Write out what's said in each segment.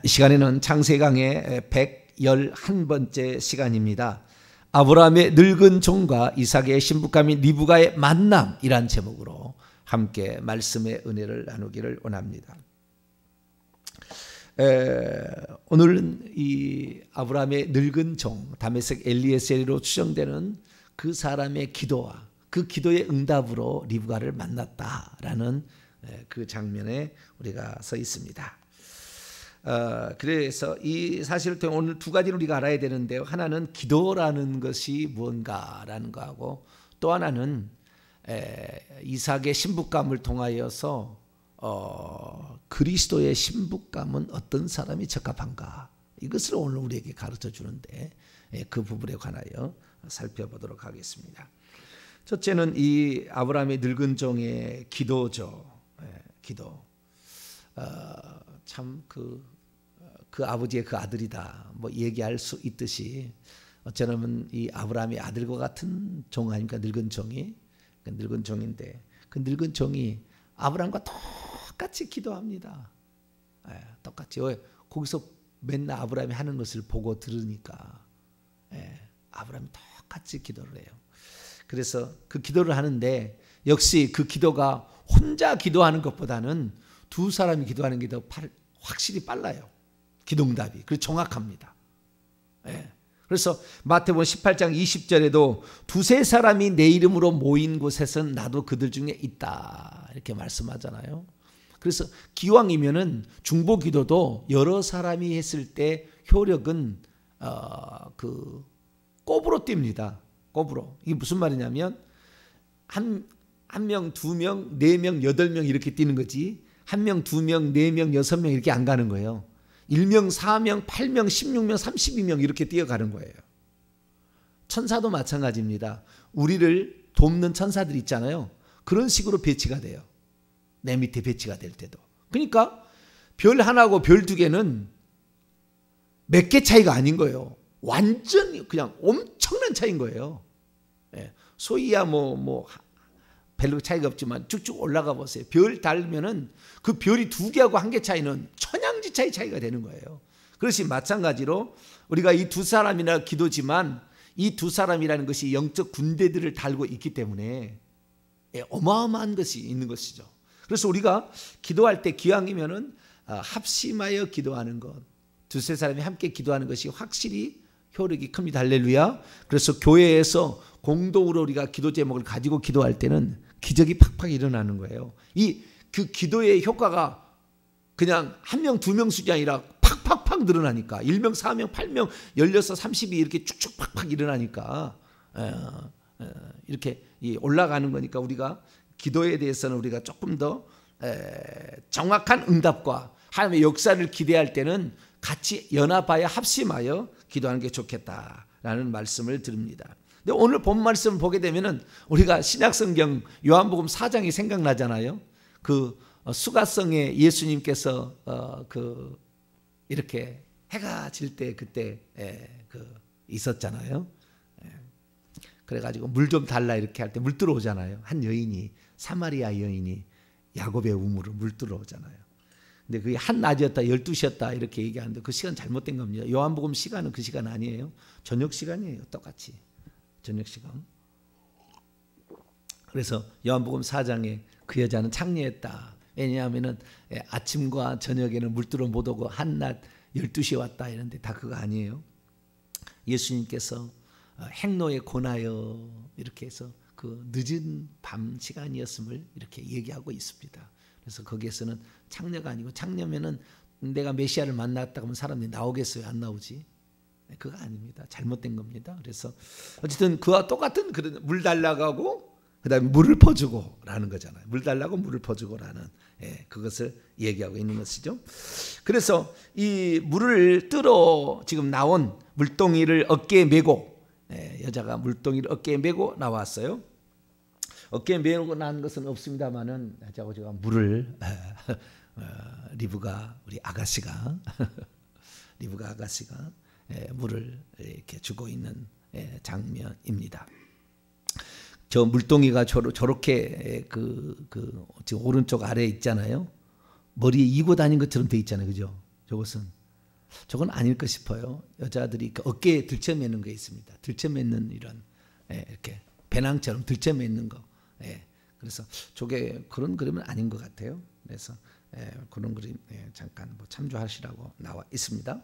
시간에는 창세강의 111번째 시간입니다. 아브라함의 늙은 종과 이삭의 신부감인 리브가의 만남이란 제목으로 함께 말씀의 은혜를 나누기를 원합니다. 오늘은 이 아브라함의 늙은 종 다메섹 엘리에셀로 추정되는 그 사람의 기도와 그 기도의 응답으로 리브가를 만났다라는 그 장면에 우리가 서 있습니다. 그래서 이 사실을 통해 오늘 두 가지를 우리가 알아야 되는데요. 하나는 기도라는 것이 무언가라는 거하고 또 하나는 이삭의 신부감을 통하여서 그리스도의 신부감은 어떤 사람이 적합한가, 이것을 오늘 우리에게 가르쳐 주는데 그 부분에 관하여 살펴보도록 하겠습니다. 첫째는 이 아브라함의 늙은 종의 기도죠. 기도. 참 그 아버지의 그 아들이다 뭐 얘기할 수 있듯이 어쩌면 이 아브라함의 아들과 같은 종 아닙니까? 늙은 종이. 그 늙은 종인데 그 늙은 종이 아브라함과 똑같이 기도합니다. 똑같이. 거기서 맨날 아브라함이 하는 것을 보고 들으니까 아브라함이 똑같이 기도를 해요. 그래서 그 기도를 하는데 역시 그 기도가 혼자 기도하는 것보다는 두 사람이 기도하는 게 더 확실히 빨라요. 기도응답이. 그리고 정확합니다. 그래서 마태복음 18장 20절에도 두세 사람이 내 이름으로 모인 곳에선 나도 그들 중에 있다 이렇게 말씀하잖아요. 그래서 기왕이면은 중보 기도도 여러 사람이 했을 때 효력은 그 곱으로 뜁니다. 곱으로. 이게 무슨 말이냐면 한 명, 두 명, 네 명, 여덟 명 이렇게 뛰는 거지. 한 명, 두 명, 네 명, 여섯 명 이렇게 안 가는 거예요. 1명, 4명, 8명, 16명, 32명 이렇게 뛰어가는 거예요. 천사도 마찬가지입니다. 우리를 돕는 천사들 있잖아요. 그런 식으로 배치가 돼요. 내 밑에 배치가 될 때도. 그러니까 별 하나하고 별 두 개는 몇 개 차이가 아닌 거예요. 완전히 그냥 엄청난 차이인 거예요. 소위야 뭐 별로 차이가 없지만 쭉쭉 올라가 보세요. 별 달면은 그 별이 두 개하고 한 개 차이는 천양지 차이가 되는 거예요. 그것이 마찬가지로 우리가 이 두 사람이나 기도지만 이 두 사람이라는 것이 영적 군대들을 달고 있기 때문에 어마어마한 것이 있는 것이죠. 그래서 우리가 기도할 때 기왕이면은 합심하여 기도하는 것, 두세 사람이 함께 기도하는 것이 확실히 효력이 큽니다. 할렐루야. 그래서 교회에서 공동으로 우리가 기도 제목을 가지고 기도할 때는 기적이 팍팍 일어나는 거예요. 그 기도의 효과가 그냥 한 명, 두 명 수준이 아니라 팍팍팍 늘어나니까 1명, 4명, 8명, 16, 32 이렇게 쭉쭉 팍팍 일어나니까 이렇게 올라가는 거니까 우리가 기도에 대해서는 우리가 조금 더 정확한 응답과 하나님의 역사를 기대할 때는 같이 연합하여 합심하여 기도하는 게 좋겠다라는 말씀을 드립니다. 근데 오늘 본 말씀을 보게 되면은 우리가 신약성경 요한복음 4장이 생각나잖아요. 그 수가성에 예수님께서 이렇게 해가 질 때 그때 있었잖아요. 그래가지고 물 좀 달라 이렇게 할 때 물 들어오잖아요. 한 여인이, 사마리아 여인이 야곱의 우물을 물 들어오잖아요. 근데 그게 한낮이었다 12시였다 이렇게 얘기하는데 그 시간 잘못된 겁니다. 요한복음 시간은 그 시간 아니에요. 저녁 시간이에요. 똑같이 저녁 시간. 그래서 요한복음 4장에 그 여자는 창녀였다. 왜냐하면 아침과 저녁에는 물들어 못 오고 한낮 12시에 왔다 이런데 다 그거 아니에요. 예수님께서 행로에 권하여 이렇게 해서 그 늦은 밤 시간이었음을 이렇게 얘기하고 있습니다. 그래서 거기에서는 창녀가 아니고, 창녀면은 내가 메시아를 만났다 하면 사람들이 나오겠어요? 안 나오지? 그거 아닙니다. 잘못된 겁니다. 그래서 어쨌든 그와 똑같은 그런 물 달라고 하고 그다음에 물을 퍼주고 라는 거잖아요. 물 달라고 물을 퍼주고 라는 그것을 얘기하고 있는 것이죠. 그래서 이 물을 뜨러 지금 나온 물동이를 어깨에 메고, 여자가 물동이를 어깨에 메고 나왔어요. 어깨에 메고 난 것은 없습니다만은 제가 물을 리브가 우리 아가씨가 리브가 아가씨가 물을 이렇게 주고 있는 장면입니다. 저 물동이가 저렇게 지금 오른쪽 아래에 있잖아요. 머리에 이고 다닌 것처럼 돼 있잖아요, 그죠? 저것은 저건 아닐까 싶어요. 여자들이 그 어깨에 들쳐매는 게 있습니다. 들쳐매는 이런 이렇게 배낭처럼 들쳐매는 거. 그래서 저게 그런 그림은 아닌 것 같아요. 그래서 그런 그림 잠깐 뭐 참조하시라고 나와 있습니다.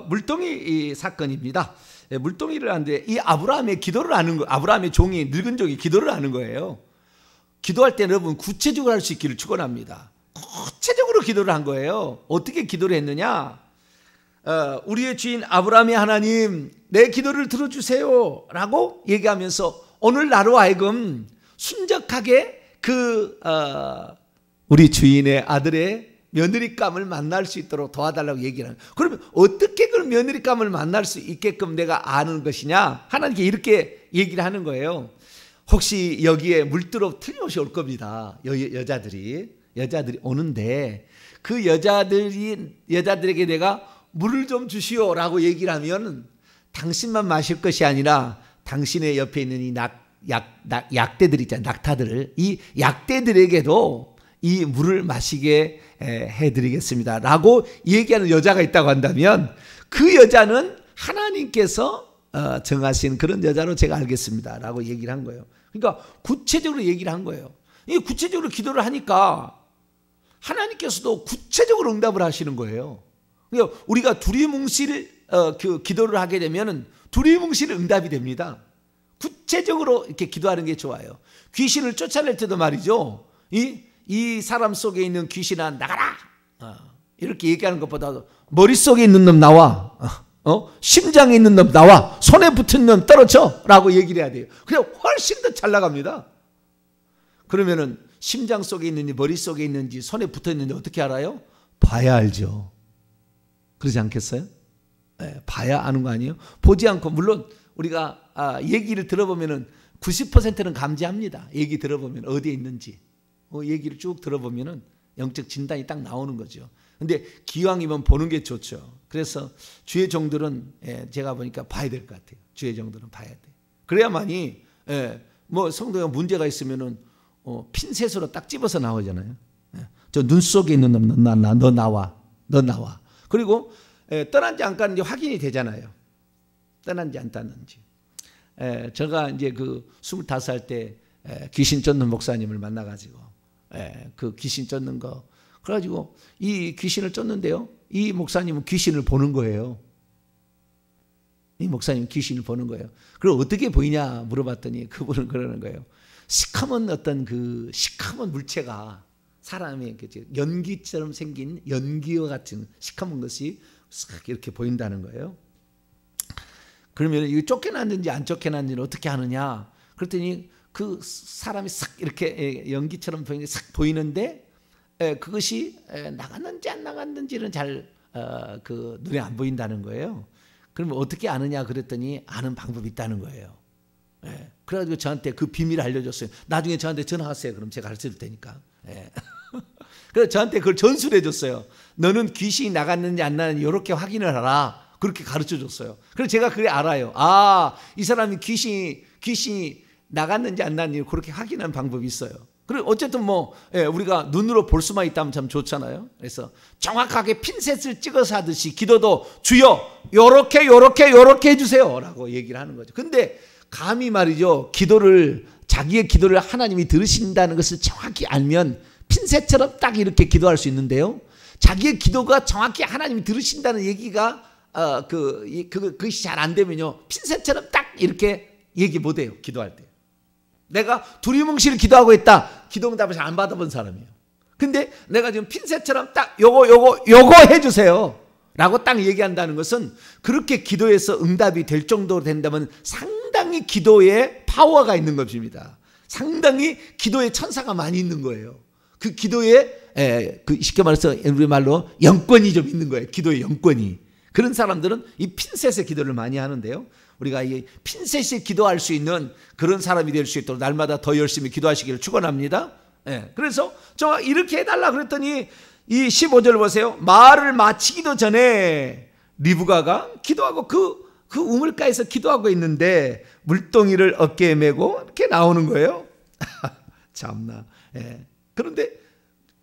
물동이 사건입니다. 물동이를 하는데 이 아브라함의 기도를 하는 거, 아브라함의 종이 늙은 종이 기도를 하는 거예요. 기도할 때는 여러분 구체적으로 할 수 있기를 축원합니다. 구체적으로 기도를 한 거예요. 어떻게 기도를 했느냐? 우리의 주인 아브라함의 하나님, 내 기도를 들어주세요 라고 얘기하면서 오늘 나로 하여금 순적하게 우리 주인의 아들의 며느리감을 만날 수 있도록 도와달라고 얘기를 하는. 그러면 어떻게 그 며느리감을 만날 수 있게끔 내가 아는 것이냐? 하나님께 이렇게 얘기를 하는 거예요. 혹시 여기에 물들어 틀림없이 올 겁니다. 여자들이 오는데 그 여자들에게 내가 물을 좀 주시오라고 얘기를 하면 당신만 마실 것이 아니라 당신의 옆에 있는 이 약대들 있잖아요. 낙타들, 이 약대들에게도 이 물을 마시게 해드리겠습니다 라고 얘기하는 여자가 있다고 한다면 그 여자는 하나님께서 정하신 그런 여자로 제가 알겠습니다 라고 얘기를 한 거예요. 그러니까 구체적으로 얘기를 한 거예요. 이 구체적으로 기도를 하니까 하나님께서도 구체적으로 응답을 하시는 거예요. 그러니까 우리가 두리뭉실 그 기도를 하게 되면 두리뭉실 응답이 됩니다. 구체적으로 이렇게 기도하는 게 좋아요. 귀신을 쫓아낼 때도 말이죠. 이 사람 속에 있는 귀신아 나가라 이렇게 얘기하는 것보다도 머릿속에 있는 놈 나와, 심장에 있는 놈 나와, 손에 붙은 놈 떨어져 라고 얘기를 해야 돼요. 그냥 훨씬 더 잘 나갑니다. 그러면은 심장 속에 있는지 머릿속에 있는지 손에 붙어 있는지 어떻게 알아요? 봐야 알죠. 그러지 않겠어요? 봐야 아는 거 아니에요? 보지 않고, 물론 우리가 얘기를 들어보면은 90%는 감지합니다. 얘기 들어보면 어디에 있는지. 얘기를 쭉 들어보면은 영적 진단이 딱 나오는 거죠. 근데 기왕이면 보는 게 좋죠. 그래서 주의 종들은 제가 보니까 봐야 될 것 같아요. 주의 종들은 봐야 돼. 그래야만이 뭐 성도가 문제가 있으면은 핀셋으로 딱 집어서 나오잖아요. 저 눈 속에 있는 놈 너 나와. 그리고 떠난지 안 가는지 확인이 되잖아요. 떠난지 안 떠난지. 제가 이제 그 25살 때 귀신 쫓는 목사님을 만나가지고 그 귀신 쫓는 거 그래가지고 이 귀신을 쫓는데요. 이 목사님은 귀신을 보는 거예요. 이 목사님은 귀신을 보는 거예요. 그리고 어떻게 보이냐 물어봤더니 그분은 그러는 거예요. 시커먼 어떤 그 시커먼 물체가 사람의 연기처럼 생긴 연기와 같은 시커먼 것이 싹 이렇게 보인다는 거예요. 그러면 이거 쫓겨났는지 안 쫓겨났는지는 어떻게 하느냐? 그랬더니 그 사람이 싹 이렇게 연기처럼 싹 보이는데 그것이 나갔는지 안 나갔는지는 잘 그 눈에 안 보인다는 거예요. 그러면 어떻게 아느냐 그랬더니 아는 방법이 있다는 거예요. 그래가지고 저한테 그 비밀을 알려줬어요. 나중에 저한테 전화하세요. 그럼 제가 가르쳐 줄 테니까. 그래서 저한테 그걸 전수를 해줬어요. 너는 귀신이 나갔는지 안 나갔는지 이렇게 확인을 하라. 그렇게 가르쳐 줬어요. 그래서 제가 그래 알아요. 이 사람이 귀신이 나갔는지 안 나갔는지 그렇게 확인하는 방법이 있어요. 그리고 어쨌든 뭐 우리가 눈으로 볼 수만 있다면 참 좋잖아요. 그래서 정확하게 핀셋을 찍어서 하듯이 기도도 주여 요렇게 해주세요 라고 얘기를 하는 거죠. 근데 감히 말이죠. 자기의 기도를 하나님이 들으신다는 것을 정확히 알면 핀셋처럼 딱 이렇게 기도할 수 있는데요. 자기의 기도가 정확히 하나님이 들으신다는 얘기가 그것이 잘 안 되면요. 핀셋처럼 딱 이렇게 얘기 못 해요. 기도할 때. 내가 두리뭉실 기도하고 있다. 기도응답을 잘 안 받아본 사람이에요. 근데 내가 지금 핀셋처럼 딱 요거 해주세요 라고 딱 얘기한다는 것은 그렇게 기도해서 응답이 될 정도로 된다면 상당히 기도에 파워가 있는 것입니다. 상당히 기도에 천사가 많이 있는 거예요. 그 기도에 쉽게 말해서 우리말로 영권이 좀 있는 거예요. 기도의 영권이. 그런 사람들은 이 핀셋의 기도를 많이 하는데요. 우리가 이 핀셋에 기도할 수 있는 그런 사람이 될 수 있도록 날마다 더 열심히 기도하시기를 축원합니다. 그래서 저 이렇게 해달라 그랬더니 이 15절 보세요. 말을 마치기도 전에 리브가가 기도하고 그 우물가에서 기도하고 있는데 물동이를 어깨에 메고 이렇게 나오는 거예요. 참나. 그런데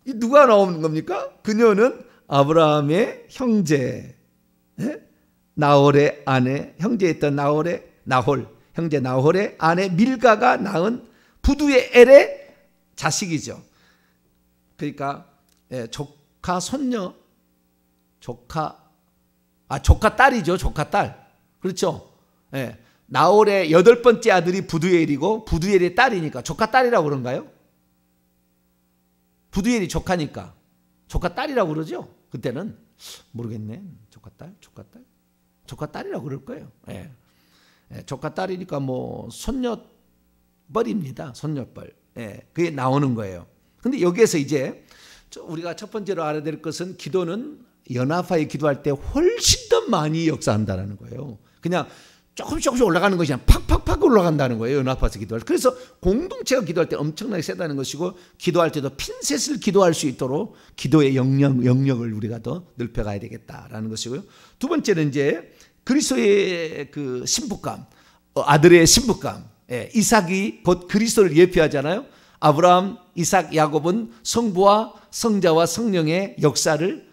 누가 나오는 겁니까? 그녀는 아브라함의 형제 나홀의 아내, 형제였던 나홀, 형제 나홀의 아내 밀가가 낳은 부두의 엘의 자식이죠. 그러니까 조카 손녀, 조카 딸이죠. 조카 딸. 그렇죠. 나홀의 8번째 아들이 부두엘이고 부두엘의 딸이니까 조카 딸이라고 그런가요? 부두엘이 조카니까 조카 딸이라고 그러죠. 그때는 모르겠네. 조카 딸이라고 그럴 거예요. 조카 딸이니까 뭐 손녀뻘입니다. 손녀뻘. 그게 나오는 거예요. 근데 여기에서 이제 우리가 첫 번째로 알아야 될 것은 기도는 연합하여 기도할 때 훨씬 더 많이 역사한다는 거예요. 그냥 조금씩 올라가는 것이 아니라 팍팍팍 올라간다는 거예요. 연합해서 기도할 때. 그래서 공동체가 기도할 때 엄청나게 세다는 것이고, 기도할 때도 핀셋을 기도할 수 있도록 기도의 영역을 우리가 더 넓혀가야 되겠다라는 것이고요. 두 번째는 이제 그리스도의 그 신부감, 아들의 신부감. 이삭이 곧 그리스도를 예표하잖아요. 아브라함, 이삭, 야곱은 성부와 성자와 성령의 역사를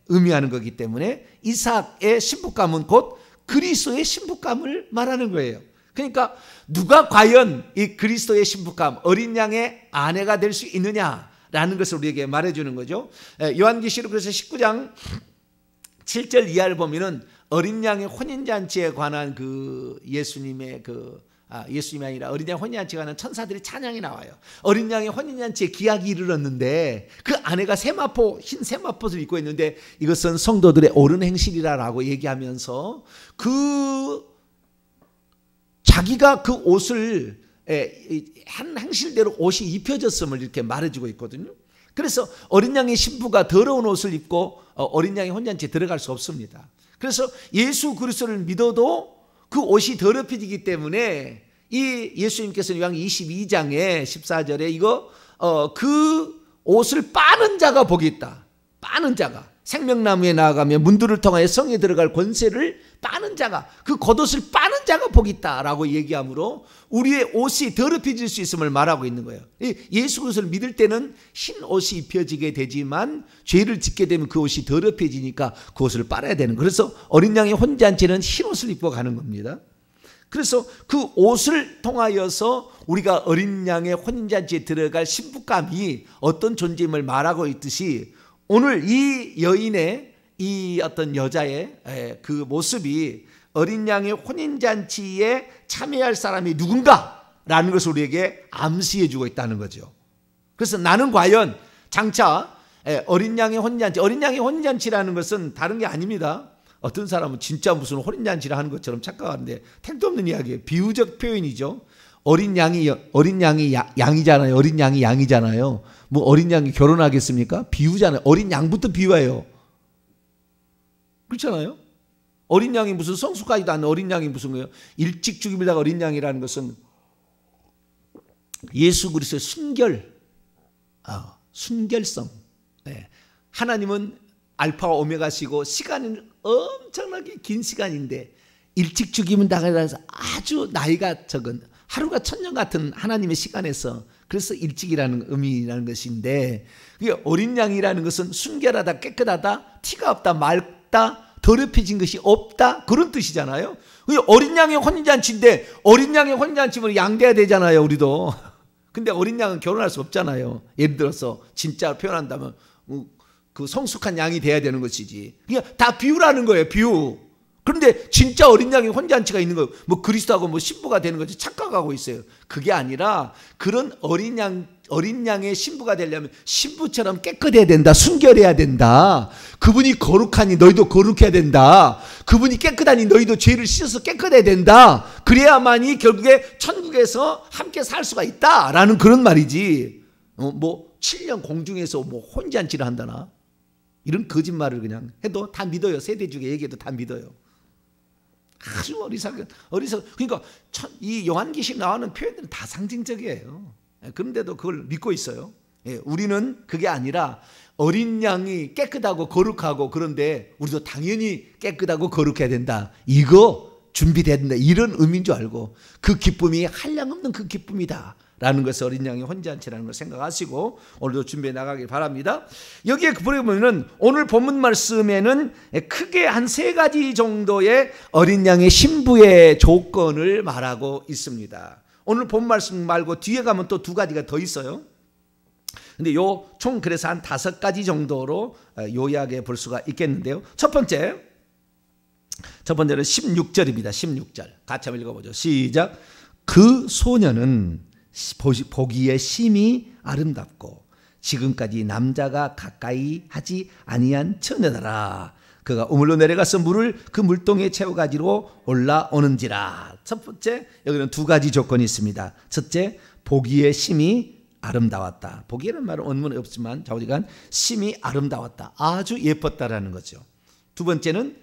의미하는 거기 때문에 이삭의 신부감은 곧 그리스도의 신부감을 말하는 거예요. 그러니까 누가 과연 이 그리스도의 신부감, 어린 양의 아내가 될 수 있느냐라는 것을 우리에게 말해주는 거죠. 요한계시록 그래서 19장 7절 이하를 보면은 어린 양의 혼인잔치에 관한 그 예수님의 예수님이 아니라 어린 양 혼인잔치에 관한 천사들의 찬양이 나와요. 어린 양의 혼인잔치에 기약이 이르렀는데 그 아내가 흰 세마포를 입고 있는데 이것은 성도들의 옳은 행실이라고 얘기하면서 자기가 그 옷을 한 행실대로 옷이 입혀졌음을 이렇게 말해주고 있거든요. 그래서 어린 양의 신부가 더러운 옷을 입고 어린 양의 혼인잔치에 들어갈 수 없습니다. 그래서 예수 그리스도를 믿어도 그 옷이 더럽혀지기 때문에 이 예수님께서는 요한 22장에 14절에 그 옷을 빠는 자가 복이 있다. 빠는 자가 생명나무에 나아가며 문들을 통하여 성에 들어갈 권세를 빠는 자가, 그 겉옷을 빠는 자가 복이 있다라고 얘기하므로 우리의 옷이 더럽혀질 수 있음을 말하고 있는 거예요. 예수 그리스도를 믿을 때는 흰 옷이 입혀지게 되지만 죄를 짓게 되면 그 옷이 더럽혀지니까 그 옷을 빨아야 되는 거예요. 그래서 어린 양의 혼인잔치는 흰 옷을 입고 가는 겁니다. 그래서 그 옷을 통하여서 우리가 어린 양의 혼인잔치에 들어갈 신부감이 어떤 존재임을 말하고 있듯이, 오늘 이 여인의, 이 어떤 여자의 그 모습이 어린 양의 혼인잔치에 참여할 사람이 누군가라는 것을 우리에게 암시해 주고 있다는 거죠. 그래서 나는 과연 장차 어린 양의 혼인잔치, 어린 양의 혼인잔치라는 것은 다른 게 아닙니다. 어떤 사람은 진짜 무슨 혼인잔치를 하는 것처럼 착각하는데 택도 없는 이야기예요. 비유적 표현이죠. 어린 양이 양이잖아요. 어린 양이 양이잖아요. 뭐 어린 양이 결혼하겠습니까? 비유잖아요. 어린 양부터 비유해요. 그렇잖아요. 어린 양이 무슨 성숙하지도 않은 어린 양이 무슨 거예요? 일찍 죽임을 당한 어린 양이라는 것은 예수 그리스도의 순결성. 하나님은 알파와 오메가시고 시간은 엄청나게 긴 시간인데 일찍 죽임을 당해서 아주 나이가 적은, 하루가 1000년 같은 하나님의 시간에서, 그래서 일찍이라는 의미라는 것인데, 어린 양이라는 것은 순결하다, 깨끗하다, 티가 없다, 맑다, 더럽혀진 것이 없다, 그런 뜻이잖아요. 어린 양의 혼인잔치인데 어린 양의 혼인잔치면 양돼야 되잖아요, 우리도. 근데 어린 양은 결혼할 수 없잖아요. 예를 들어서 진짜 표현한다면 그 성숙한 양이 돼야 되는 것이지. 그냥 다 비유라는 거예요, 비유. 그런데 진짜 어린 양의 혼잔치가 있는 거예요. 뭐 그리스도하고 뭐 신부가 되는 거지 착각하고 있어요. 그게 아니라 그런 어린 양의 신부가 되려면 신부처럼 깨끗해야 된다. 순결해야 된다. 그분이 거룩하니 너희도 거룩해야 된다. 그분이 깨끗하니 너희도 죄를 씻어서 깨끗해야 된다. 그래야만이 결국에 천국에서 함께 살 수가 있다라는 그런 말이지. 뭐 7년 공중에서 뭐 혼잔치를 한다나 이런 거짓말을 그냥 해도 다 믿어요. 세대 중에 얘기해도 다 믿어요. 아주 어리석은. 그러니까 이 요한계시록 나오는 표현들은 다 상징적이에요. 그런데도 그걸 믿고 있어요. 우리는 그게 아니라 어린 양이 깨끗하고 거룩하고, 그런데 우리도 당연히 깨끗하고 거룩해야 된다. 이거 준비돼야 된다. 이런 의미인 줄 알고 그 기쁨이 한량없는 그 기쁨이다 라는 것을 어린 양이 혼잔치라는 걸 생각하시고 오늘도 준비해 나가길 바랍니다. 여기에 보면은 오늘 본문 말씀에는 크게 한 3가지 정도의 어린 양의 신부의 조건을 말하고 있습니다. 오늘 본 말씀 말고 뒤에 가면 또 2가지가 더 있어요. 근데 총 그래서 한 5가지 정도로 요약해 볼 수가 있겠는데요. 첫 번째는 16절입니다. 16절 같이 한번 읽어보죠. 시작. 그 소녀는 보기에 심히 아름답고 지금까지 남자가 가까이 하지 아니한 처녀더라. 그가 우물로 내려가서 물을 그 물동에 채워가지고 올라오는지라. 첫 번째, 여기는 2가지 조건이 있습니다. 첫째, 보기에 심히 아름다웠다. 보기에는 말은 원문에 없지만 좌우지간 심히 아름다웠다. 아주 예뻤다라는 거죠. 두 번째는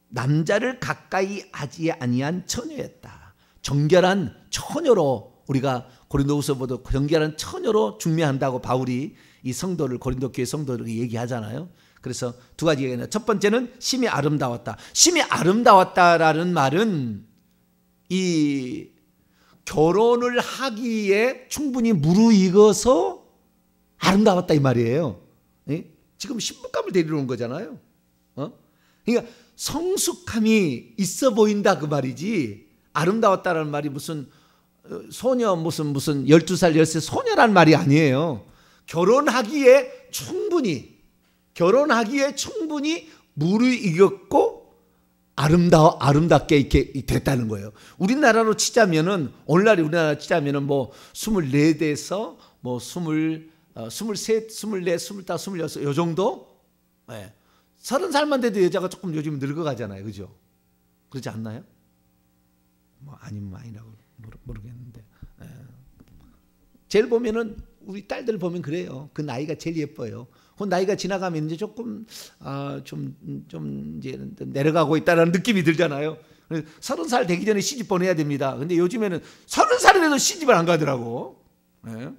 남자를 가까이 하지 아니한 처녀였다. 정결한 처녀로, 우리가 고린도후서 보도 정결한 처녀로 중매한다고 바울이 이 성도를, 고린도 교회 성도를 얘기하잖아요. 그래서 2가지 얘기는, 첫 번째는 심히 아름다웠다. 심히 아름다웠다라는 말은 이 결혼을 하기에 충분히 무르익어서 아름다웠다 이 말이에요. 지금 신부감을 데리러 온 거잖아요. 그러니까 성숙함이 있어 보인다 그 말이지, 아름다웠다라는 말이 무슨 소녀 무슨 12살 13살 소녀란 말이 아니에요. 결혼하기에 충분히 무르익었고 아름답게 이렇게 됐다는 거예요. 우리나라로 치자면은, 오늘날 우리나라 치자면은 뭐 24대에서 뭐 23, 24, 25, 26, 요 정도? 네. 30살만 돼도 여자가 조금 요즘 늙어가잖아요. 그죠? 그렇지 않나요? 뭐 아니면 아니라고 모르겠는데. 네. 제일 보면은 우리 딸들 보면 그래요. 그 나이가 제일 예뻐요. 그 나이가 지나가면 이제 조금 좀 이제 내려가고 있다는 느낌이 들잖아요. 30살 되기 전에 시집 보내야 됩니다. 근데 요즘에는 30살이 돼도 시집을 안 가더라고. 네.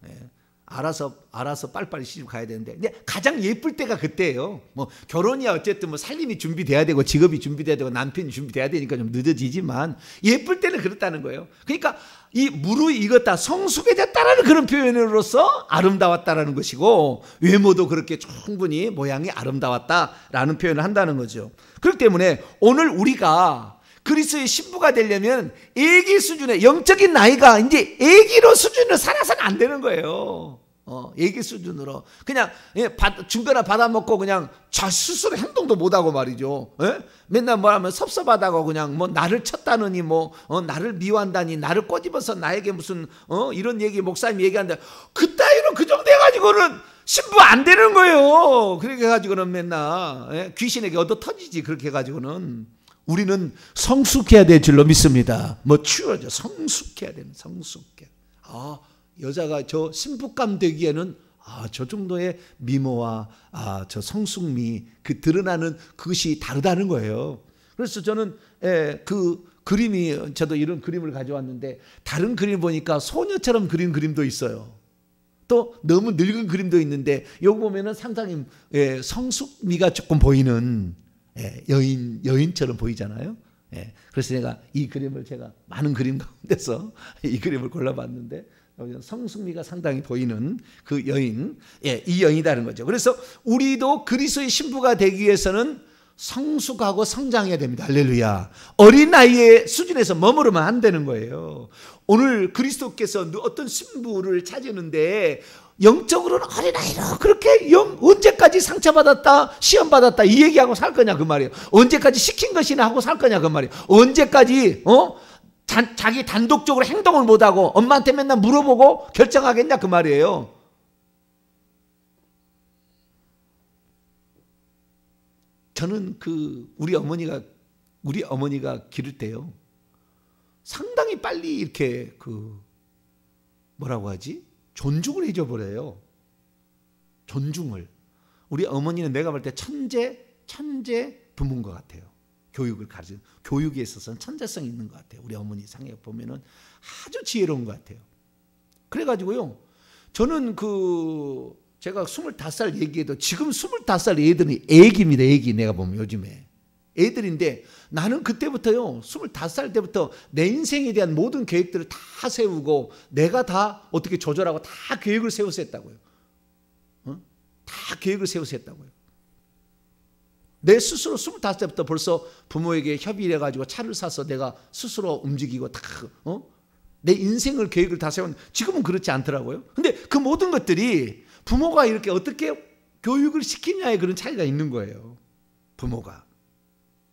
네. 알아서 빨리빨리 시집 가야 되는데, 근데 가장 예쁠 때가 그때예요. 뭐 결혼이야 어쨌든 뭐 살림이 준비돼야 되고 직업이 준비돼야 되고 남편이 준비돼야 되니까 좀 늦어지지만 예쁠 때는 그렇다는 거예요. 그러니까 이 무르익었다, 성숙해졌다라는 그런 표현으로서 아름다웠다라는 것이고, 외모도 그렇게 충분히 모양이 아름다웠다라는 표현을 한다는 거죠. 그렇기 때문에 오늘 우리가 그리스도의 신부가 되려면 애기 수준의 영적인 나이가 이제 애기로 수준으로 살아서는 안 되는 거예요. 애기 수준으로 그냥 중거나 받아먹고 그냥 자 스스로 행동도 못하고 말이죠. 맨날 뭐하면 섭섭하다고 그냥 뭐 나를 쳤다느니 뭐 나를 미워한다니, 나를 꼬집어서 나에게 무슨 이런 얘기 목사님이 얘기한다. 그 따위로 그 정도 해가지고는 신부 안 되는 거예요. 그렇게 해가지고는 맨날 귀신에게 얻어 터지지. 그렇게 해가지고는 우리는 성숙해야 될 줄로 믿습니다. 뭐 추워져. 성숙해야 되는, 성숙해. 여자가 저 신부감 되기에는 저 정도의 미모와 저 성숙미, 그 드러나는 그것이 다르다는 거예요. 그래서 저는 그 그림이, 저도 이런 그림을 가져왔는데 다른 그림 보니까 소녀처럼 그린 그림도 있어요. 또 너무 늙은 그림도 있는데 여기 보면은 상당히 성숙미가 조금 보이는 여인처럼 보이잖아요. 그래서 내가 이 그림을, 제가 많은 그림 가운데서 이 그림을 골라봤는데 성숙미가 상당히 보이는 그 여인, 이 여인이라는 거죠. 그래서 우리도 그리스도의 신부가 되기 위해서는 성숙하고 성장해야 됩니다. 할렐루야. 어린 나이의 수준에서 머무르면 안 되는 거예요. 오늘 그리스도께서 어떤 신부를 찾으는데 영적으로는 어린아이로 그렇게 언제까지 상처받았다, 시험받았다 이 얘기하고 살 거냐 그 말이에요. 언제까지 시킨 것이나 하고 살 거냐 그 말이에요. 언제까지 자기 단독적으로 행동을 못하고 엄마한테 맨날 물어보고 결정하겠냐 그 말이에요. 저는 우리 어머니가 기를 때요, 상당히 빨리 이렇게 뭐라고 하지? 존중을 해줘버려요. 존중을. 우리 어머니는 내가 볼 때 천재 부모인 것 같아요. 교육을 가르치는, 교육에 있어서는 천재성이 있는 것 같아요. 우리 어머니 상에 보면은 아주 지혜로운 것 같아요. 그래가지고요, 저는 제가 25살 얘기해도 지금 25살 애들은 애기입니다. 애기. 내가 보면 요즘에 애들인데 나는 그때부터요 25살 때부터 내 인생에 대한 모든 계획들을 다 세우고 내가 다 어떻게 조절하고 다 계획을 세워서 했다고요. 다 계획을 세워서 했다고요. 내 스스로 25살부터 벌써 부모에게 협의를 해가지고 차를 사서 내가 스스로 움직이고 다 내 인생을 계획을 다 세웠는데 지금은 그렇지 않더라고요. 근데 그 모든 것들이 부모가 이렇게 어떻게 교육을 시키냐에 그런 차이가 있는 거예요. 부모가.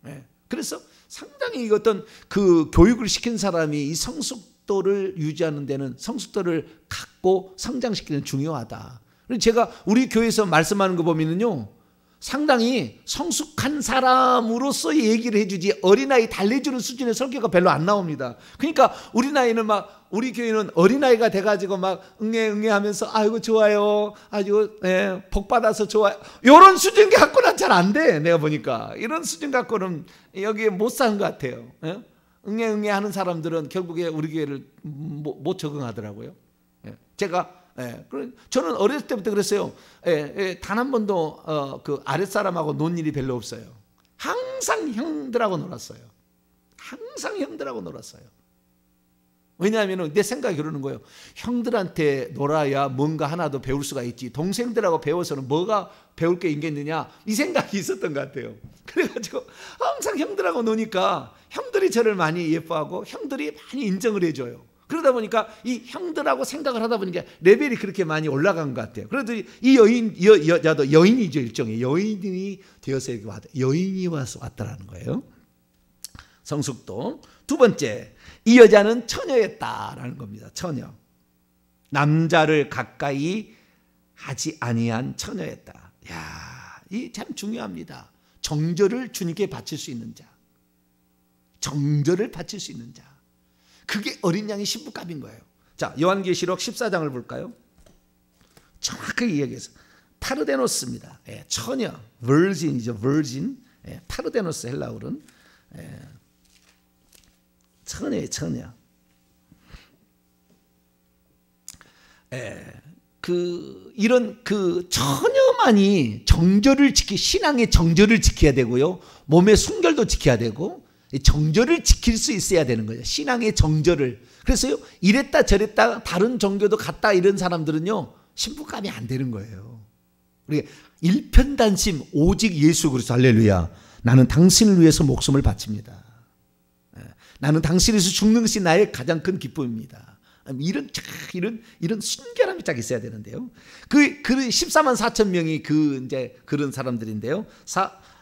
네. 그래서 상당히 어떤 그 교육을 시킨 사람이 이 성숙도를 유지하는 데는 성숙도를 갖고 성장시키는 중요하다. 제가 우리 교회에서 말씀하는 거 보면은요 상당히 성숙한 사람으로서 얘기를 해주지 어린아이 달래주는 수준의 설교가 별로 안 나옵니다. 그러니까 우리 교회는 어린아이가 돼가지고 막 응애 하면서 아이고 좋아요, 아주 복 받아서 좋아요, 이런 수준 갖고는 잘 안 돼. 내가 보니까 이런 수준 갖고는 여기에 못 사는 것 같아요. 응애 하는 사람들은 결국에 우리 교회를 못 적응하더라고요. 제가 저는 어렸을 때부터 그랬어요. 단 한 번도 그 아랫사람하고 논 일이 별로 없어요. 항상 형들하고 놀았어요. 항상 형들하고 놀았어요. 왜냐하면 내 생각이 그러는 거예요. 형들한테 놀아야 뭔가 하나도 배울 수가 있지, 동생들하고 배워서는 뭐가 배울 게 있겠느냐, 이 생각이 있었던 것 같아요. 그래가지고 항상 형들하고 노니까 형들이 저를 많이 예뻐하고 형들이 많이 인정을 해줘요. 그러다 보니까 이 형들하고 생각을 하다 보니까 레벨이 그렇게 많이 올라간 것 같아요. 그래도 이 여자도 여인이죠. 일종의 여인이 되어서 이렇게 여인이 와서 왔다라는 거예요. 성숙도. 두 번째, 이 여자는 처녀였다라는 겁니다. 처녀. 남자를 가까이 하지 아니한 처녀였다. 야, 이 참 중요합니다. 정절을 주님께 바칠 수 있는 자. 정절을 바칠 수 있는 자. 그게 어린 양의 신부감인 거예요. 자, 요한계시록 14장을 볼까요? 정확하게 이야기해서 파르데노스입니다. 처녀, virgin이죠. virgin. 파르데노스 헬라어는 처녀예요. 처녀. 이런 그 처녀만이 정절을 신앙의 정절을 지켜야 되고요, 몸의 순결도 지켜야 되고 정절을 지킬 수 있어야 되는 거예요. 신앙의 정절을. 그래서요 이랬다 저랬다 다른 종교도 갔다 이런 사람들은요 신부감이 안 되는 거예요. 우리 일편단심 오직 예수 그리스도. 할렐루야. 나는 당신을 위해서 목숨을 바칩니다. 나는 당신에서 죽는 것이 나의 가장 큰 기쁨입니다. 이런 순결함이 딱 있어야 되는데요. 그 14만 4천 명이 이제 그런 사람들인데요.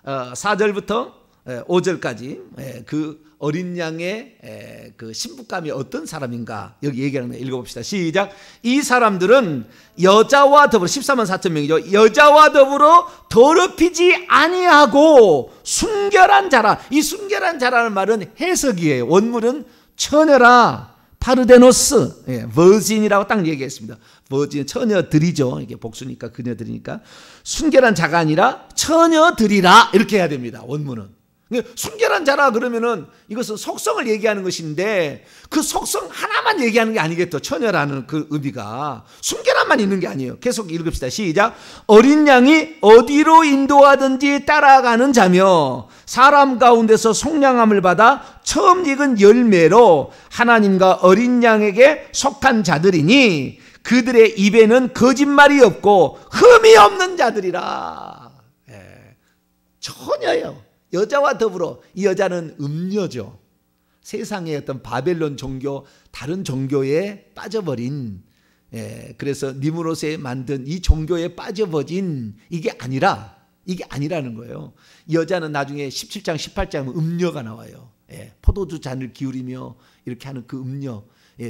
4절부터 5절까지 그 어린 양의 그 신부감이 어떤 사람인가 여기 얘기하는 거 읽어봅시다. 시작. 이 사람들은 여자와 더불어 14만 4천 명이죠. 여자와 더불어 더럽히지 아니하고 순결한 자라. 이 순결한 자라는 말은 해석이에요. 원문은 처녀라, 파르데노스, 버진이라고 딱 얘기했습니다. 버진, 처녀들이죠. 이게 복수니까 그녀들이니까. 순결한 자가 아니라 처녀들이라 이렇게 해야 됩니다. 원문은. 순결한 자라 그러면은 이것은 속성을 얘기하는 것인데 그 속성 하나만 얘기하는 게 아니겠죠. 처녀라는 그 의미가 순결함만 있는 게 아니에요. 계속 읽읍시다. 시작. 어린 양이 어디로 인도하든지 따라가는 자며 사람 가운데서 속량함을 받아 처음 익은 열매로 하나님과 어린 양에게 속한 자들이니 그들의 입에는 거짓말이 없고 흠이 없는 자들이라. 처녀예요. 여자와 더불어. 이 여자는 음녀죠. 세상의 어떤 바벨론 종교, 다른 종교에 빠져버린, 그래서 니무롯에 만든 이 종교에 빠져버린 이게 아니라는 거예요. 이 여자는 나중에 17장, 18장 음녀가 나와요. 포도주 잔을 기울이며 이렇게 하는 그 음녀,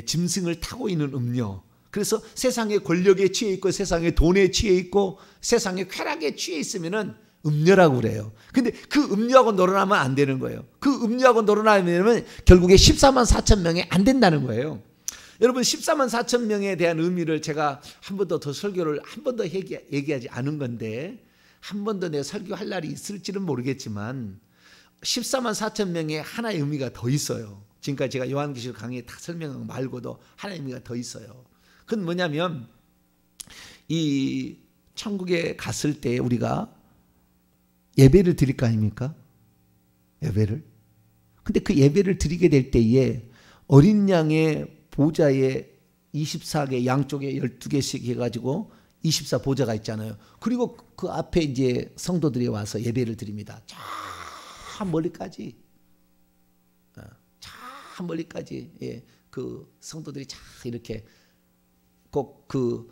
짐승을 타고 있는 음녀. 그래서 세상의 권력에 취해 있고 세상의 돈에 취해 있고 세상의 쾌락에 취해 있으면은 음녀라고 그래요. 근데 그 음녀하고 놀아나면 안 되는 거예요. 그 음녀하고 놀아나면 결국에 14만 4천 명이 안 된다는 거예요. 여러분 14만 4천 명에 대한 의미를 제가 한 번 더 설교를 한 번 더 얘기하지 않은 건데 한 번 더 내가 설교할 날이 있을지는 모르겠지만 14만 4천 명의 하나의 의미가 더 있어요. 지금까지 제가 요한계시록 강의에 다 설명한 거 말고도 하나의 의미가 더 있어요. 그건 뭐냐면 이 천국에 갔을 때 우리가 예배를 드릴 거 아닙니까? 예배를. 근데 그 예배를 드리게 될 때에 어린 양의 보좌에 24개 양쪽에 12개씩 해가지고 24 보좌가 있잖아요. 그리고 그 앞에 이제 성도들이 와서 예배를 드립니다. 저 멀리까지, 저 멀리까지, 예, 그 성도들이 쫙 이렇게 꼭 그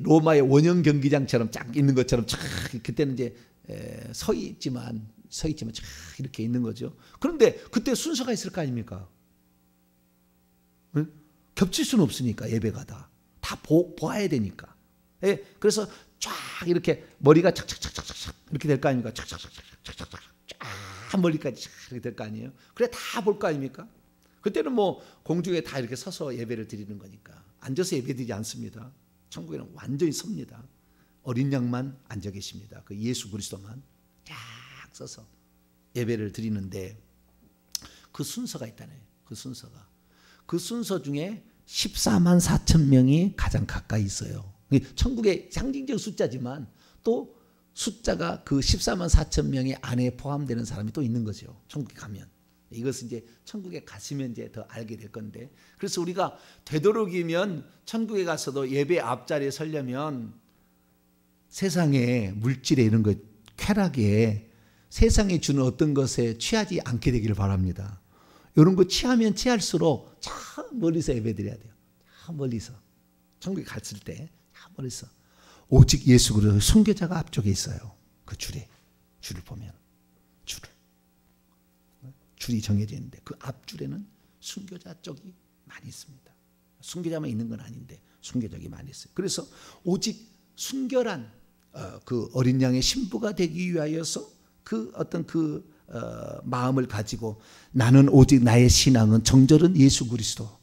로마의 원형 경기장처럼 쫙 있는 것처럼 쫙 그때는 이제 서 있지만 쫙 이렇게 있는 거죠. 그런데 그때 순서가 있을 거 아닙니까? 겹칠 수는 없으니까 예배가 다 보아야 되니까. 예, 그래서 쫙 이렇게 머리가 착착착착착 이렇게 될 거 아닙니까? 착착착착착착 쫙 멀리까지 쫙 이렇게 될 거 아니에요? 그래 다 볼 거 아닙니까? 그때는 뭐 공중에 다 이렇게 서서 예배를 드리는 거니까 앉아서 예배드리지 않습니다. 천국에는 완전히 섭니다. 어린 양만 앉아 계십니다. 그 예수 그리스도만 쫙 서서 예배를 드리는데 그 순서가 있다네. 그 순서 중에 14만 4천 명이 가장 가까이 있어요. 천국의 상징적 숫자지만 또 숫자가 그 14만 4천 명의 안에 포함되는 사람이 또 있는 거죠. 천국에 가면. 이것은 이제 천국에 가시면 이제 더 알게 될 건데, 그래서 우리가 되도록이면 천국에 가서도 예배 앞자리에 서려면 세상의 물질에 이런 것, 쾌락에 세상이 주는 어떤 것에 취하지 않게 되기를 바랍니다. 이런 거 취하면 취할수록 참 멀리서 예배드려야 돼요. 참 멀리서. 천국에 갔을 때 참 멀리서. 오직 예수 그리스도 순교자가 앞쪽에 있어요. 그 줄을 보면 줄이 정해져 있는데 그 앞줄에는 순교자 쪽이 많이 있습니다. 순교자만 있는 건 아닌데 순교자가 많이 있어요. 그래서 오직 순결한 그 어린 양의 신부가 되기 위하여서 그 어떤 그 마음을 가지고 나는 오직 나의 신앙은 정절은 예수 그리스도.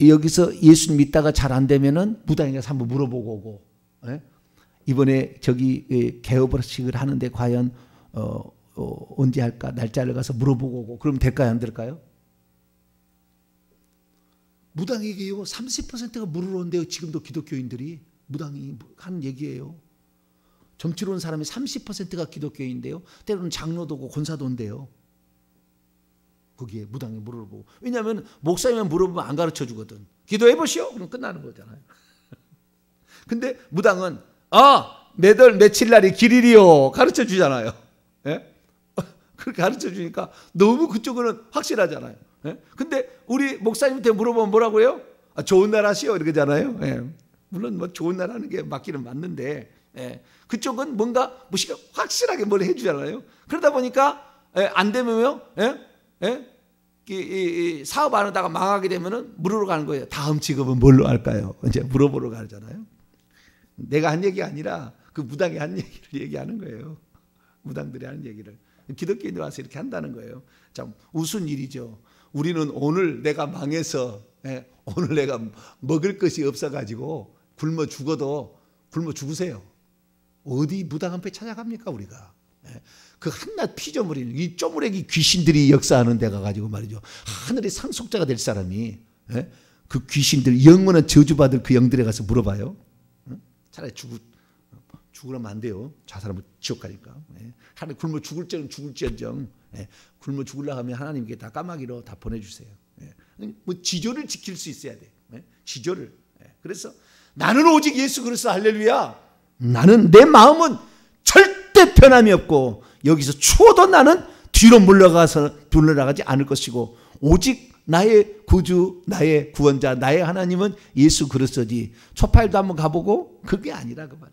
여기서 예수 믿다가 잘 안 되면은 무당에 가서 한번 물어보고 오고, 예? 이번에 저기 개업식을 하는데 과연 언제 할까 날짜를 가서 물어보고 오고 그러면 될까요 안 될까요? 무당에게요 30%가 물으러 온대요. 지금도 기독교인들이 무당이 하는 얘기예요. 점치러 온 사람이 30%가 기독교인인데요. 때로는 장로도 오고 권사도 온대요. 거기에 무당이 물어보고. 왜냐하면 목사님은 물어보면 안 가르쳐 주거든. 기도해 보시오. 그럼 끝나는 거잖아요. 근데 무당은 매달 며칠 날이 길이리요 가르쳐 주잖아요. 예? 그렇게 가르쳐 주니까 너무 그쪽은 확실하잖아요. 예? 근데 우리 목사님한테 물어보면 뭐라고 해요? 좋은 날 하시오 이러잖아요. 예. 물론 뭐 좋은 날 하는 게 맞기는 맞는데, 예. 그쪽은 뭔가 확실하게 뭘 해주잖아요. 그러다 보니까 안 되면요, 이 사업 안 하다가 망하게 되면은 물으러 가는 거예요. 다음 직업은 뭘로 할까요? 이제 물어보러 가잖아요. 내가 한 얘기가 아니라 그 무당이 한 얘기를 얘기하는 거예요. 무당들이 하는 얘기를 기독교인들 와서 이렇게 한다는 거예요. 참 우스운 일이죠. 우리는 오늘 내가 망해서, 오늘 내가 먹을 것이 없어가지고 굶어 죽어도 굶어 죽으세요. 어디 무당 앞에 찾아갑니까 우리가? 그 한낱 피조물인 이 쪼무레기 귀신들이 역사하는 데가 가지고 말이죠. 하늘의 상속자가 될 사람이 그 귀신들 영원한 저주받을 그 영들에 가서 물어봐요. 차라리 죽으라면 안 돼요. 자살하면 지옥 가니까. 하나님 굶어 죽을지언정 굶어 죽으려고 하면 하나님께 다 까마귀로 다 보내주세요. 뭐 지조를 지킬 수 있어야 돼. 지조를. 그래서 나는 오직 예수 그리스도 할렐루야. 나는 내 마음은 절대 변함이 없고 여기서 추워도 나는 뒤로 물러나가지 않을 것이고 오직 나의 구주, 나의 구원자, 나의 하나님은 예수 그리스도지. 초파일도 한번 가보고 그게 아니라 그 말.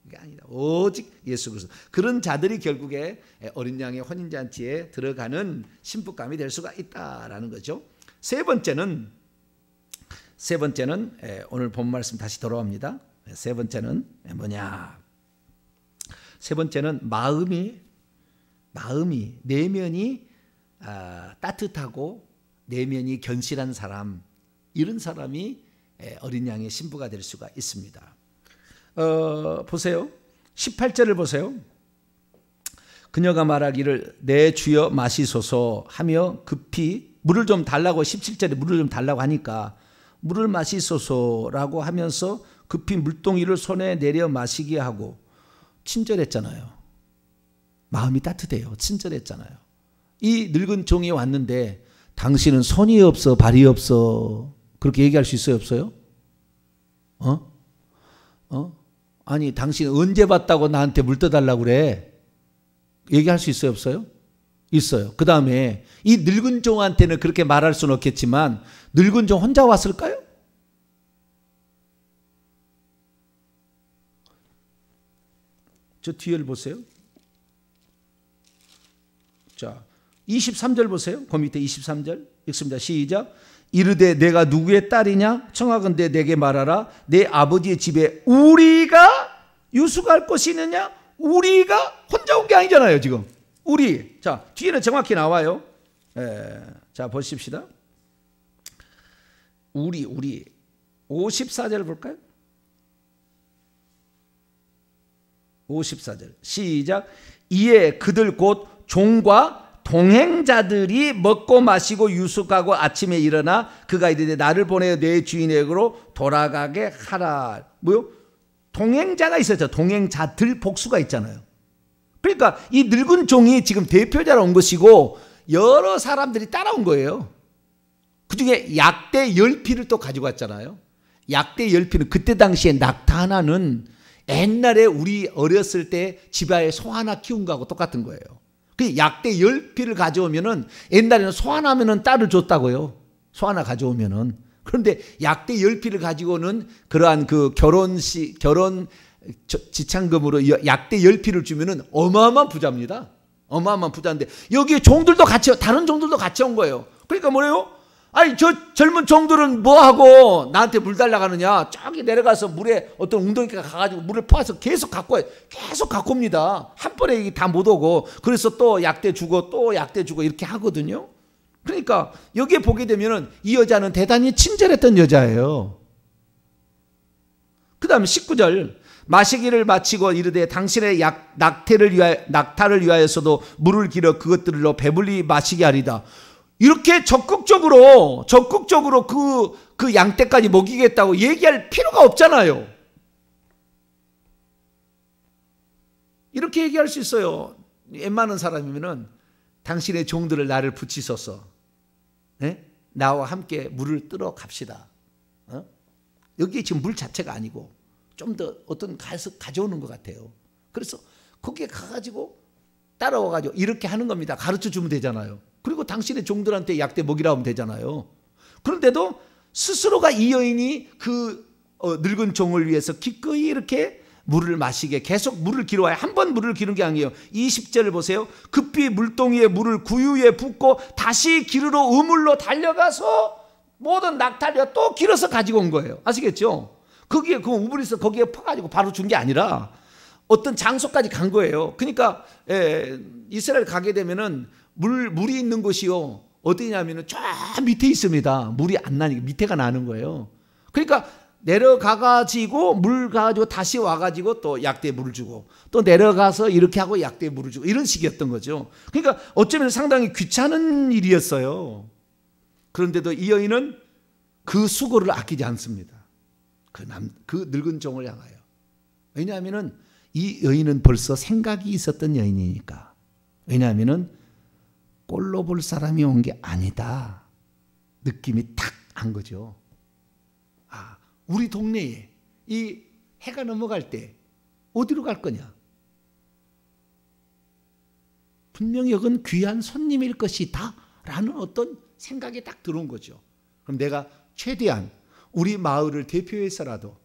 그게 아니라 오직 예수 그리스도. 그런 자들이 결국에 어린 양의 혼인잔치에 들어가는 신부감이 될 수가 있다라는 거죠. 세 번째는 오늘 본 말씀 다시 돌아옵니다. 세 번째는 뭐냐? 세 번째는 마음이 내면이 따뜻하고 내면이 견실한 사람, 이런 사람이 어린 양의 신부가 될 수가 있습니다. 보세요. 18절을 보세요. 그녀가 말하기를 내 주여 마시소서 하며 급히 물을 좀 달라고, 17절에 물을 좀 달라고 하니까 물을 마시소서라고 하면서 급히 물동이를 손에 내려 마시게 하고 친절했잖아요. 마음이 따뜻해요. 친절했잖아요. 이 늙은 종이 왔는데 당신은 손이 없어 발이 없어 그렇게 얘기할 수 있어요 없어요? 아니 당신 언제 봤다고 나한테 물 떠달라고 그래? 얘기할 수 있어요 없어요? 있어요. 그 다음에 이 늙은 종한테는 그렇게 말할 수는 없겠지만 늙은 종 혼자 왔을까요? 저 뒤를 보세요. 자, 23절 보세요. 그 밑에 23절 읽습니다. 시작. 이르되 내가 누구의 딸이냐? 청하건대 내게 말하라. 내 아버지의 집에 우리가 유숙할 곳이 있느냐? 우리가 혼자 온 게 아니잖아요 지금. 우리. 자, 뒤에는 정확히 나와요. 자, 보십시다. 우리 54절 볼까요? 54절 시작. 이에 그들 곧 종과 동행자들이 먹고 마시고 유숙하고 아침에 일어나 그가 이르되 나를 보내 내 주인에게로 돌아가게 하라. 뭐요? 동행자가 있었죠. 동행자들 복수가 있잖아요. 그러니까 이 늙은 종이 지금 대표자로 온 것이고 여러 사람들이 따라온 거예요. 그중에 약대 10피를 또 가지고 왔잖아요. 약대 10피는 그때 당시에 낙타 하나는 옛날에 우리 어렸을 때 집안에 소 하나 키운 거하고 똑같은 거예요. 그 약대 10피를 가져오면은 옛날에는 소 하나면은 딸을 줬다고요. 소 하나 가져오면은. 그런데 약대 10피를 가지고는 그러한 그 결혼 지참금으로 약대 10피를 주면은 어마어마한 부자입니다. 어마어마한 부자인데 여기에 종들도 같이 다른 종들도 같이 온 거예요. 그러니까 뭐래요? 아니 저 젊은 종들은 뭐하고 나한테 물 달라 가느냐. 저기 내려가서 물에 어떤 웅덩이가 가가지고 물을 퍼와서 계속 갖고 와요. 계속 갖고 옵니다. 한 번에 다 못 오고. 그래서 또 약대 주고 또 약대 주고 이렇게 하거든요. 그러니까 여기에 보게 되면은 이 여자는 대단히 친절했던 여자예요. 그 다음에 19절 마시기를 마치고 이르되 당신의 낙타를 위하여서도 물을 길어 그것들로 배불리 마시게 하리다. 이렇게 적극적으로 그 양떼까지 먹이겠다고 얘기할 필요가 없잖아요. 이렇게 얘기할 수 있어요. 웬만한 사람이면은 당신의 종들을 나를 붙이소서. 네? 나와 함께 물을 뜨러 갑시다. 여기 지금 물 자체가 아니고 좀 더 어떤 가져오는 것 같아요. 그래서 거기에 가가지고 따라와가지고 이렇게 하는 겁니다. 가르쳐 주면 되잖아요. 그리고 당신의 종들한테 약대 먹이라 하면 되잖아요. 그런데도 스스로가 이 여인이 그 늙은 종을 위해서 기꺼이 이렇게 물을 마시게 계속 물을 기르어야 한 번 물을 기르는 게 아니에요. 20절을 보세요. 급히 물동이에 물을 구유에 붓고 다시 기르러 우물로 달려가서 모든 낙타를 또 길어서 가지고 온 거예요. 아시겠죠? 거기에 그 우물에서 거기에 퍼가지고 바로 준 게 아니라 어떤 장소까지 간 거예요. 그러니까 이스라엘 가게 되면은 물이 있는 곳이요 어디냐면은 저 밑에 있습니다. 물이 안 나니까 밑에가 나는 거예요. 그러니까 내려가가지고 물 가지고 다시 와가지고 또 약대에 물을 주고 또 내려가서 이렇게 하고 약대에 물을 주고 이런 식이었던 거죠. 그러니까 어쩌면 상당히 귀찮은 일이었어요. 그런데도 이 여인은 그 수고를 아끼지 않습니다. 그 늙은 종을 향하여. 왜냐하면은 이 여인은 벌써 생각이 있었던 여인이니까. 왜냐하면은 꼴로 볼 사람이 온 게 아니다. 느낌이 탁 한 거죠. 아, 우리 동네에 이 해가 넘어갈 때 어디로 갈 거냐? 분명히 여긴 귀한 손님일 것이다 라는 어떤 생각이 딱 들어온 거죠. 그럼 내가 최대한 우리 마을을 대표해서라도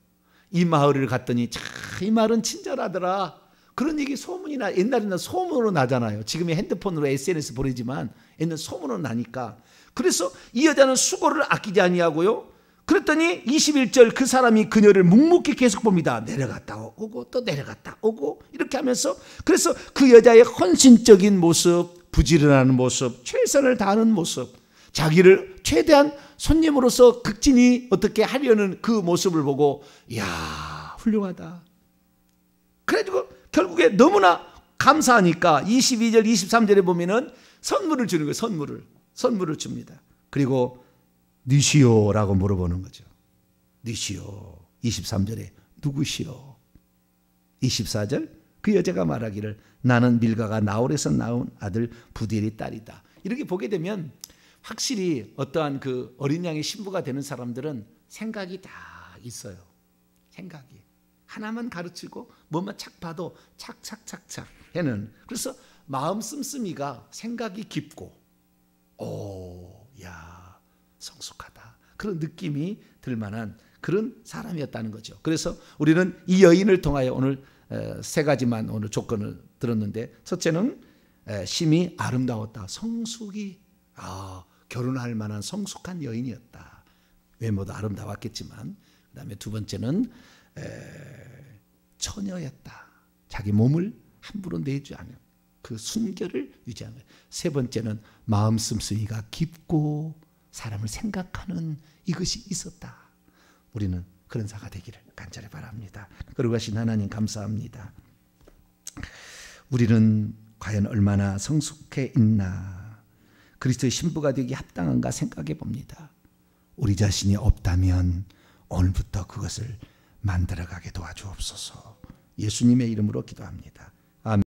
이 마을을 갔더니 참 이 마을은 친절하더라. 그런 얘기 소문이나 옛날에는 소문으로 나잖아요. 지금의 핸드폰으로 SNS 보내지만 옛날에는 소문으로 나니까. 그래서 이 여자는 수고를 아끼지 아니하고요. 그랬더니 21절 그 사람이 그녀를 묵묵히 계속 봅니다. 내려갔다 오고 또 내려갔다 오고 이렇게 하면서 그래서 그 여자의 헌신적인 모습, 부지런한 모습, 최선을 다하는 모습, 자기를 최대한 손님으로서 극진히 어떻게 하려는 그 모습을 보고 이야 훌륭하다. 그래가지고 결국에 너무나 감사하니까 22절 23절에 보면은 선물을 주는 거예요. 선물을 줍니다. 그리고 누시오라고 물어보는 거죠. 누시오. 23절에 누구시오? 24절 그 여자가 말하기를 나는 밀가가 나홀에서 낳은 아들 부디엘의 딸이다. 이렇게 보게 되면 확실히 어떠한 그 어린 양의 신부가 되는 사람들은 생각이 다 있어요. 생각이. 하나만 가르치고 뭐만 착 봐도 착착착착 해는. 그래서 마음 씀씀이가 생각이 깊고 야 성숙하다. 그런 느낌이 들 만한 그런 사람이었다는 거죠. 그래서 우리는 이 여인을 통하여 오늘 세 가지만 오늘 조건을 들었는데, 첫째는 심히 아름다웠다. 성숙이 결혼할 만한 성숙한 여인이었다. 외모도 아름다웠겠지만, 그 다음에 두 번째는 처녀였다. 자기 몸을 함부로 내지 않은 그 순결을 유지하는 거예요. 세 번째는 마음 씀씀이가 깊고 사람을 생각하는 이것이 있었다. 우리는 그런 자가 되기를 간절히 바랍니다. 거룩하신 하나님 감사합니다. 우리는 과연 얼마나 성숙해 있나, 그리스도의 신부가 되기 합당한가 생각해 봅니다. 우리 자신이 없다면 오늘부터 그것을 만들어가게 도와주옵소서. 예수님의 이름으로 기도합니다. 아멘.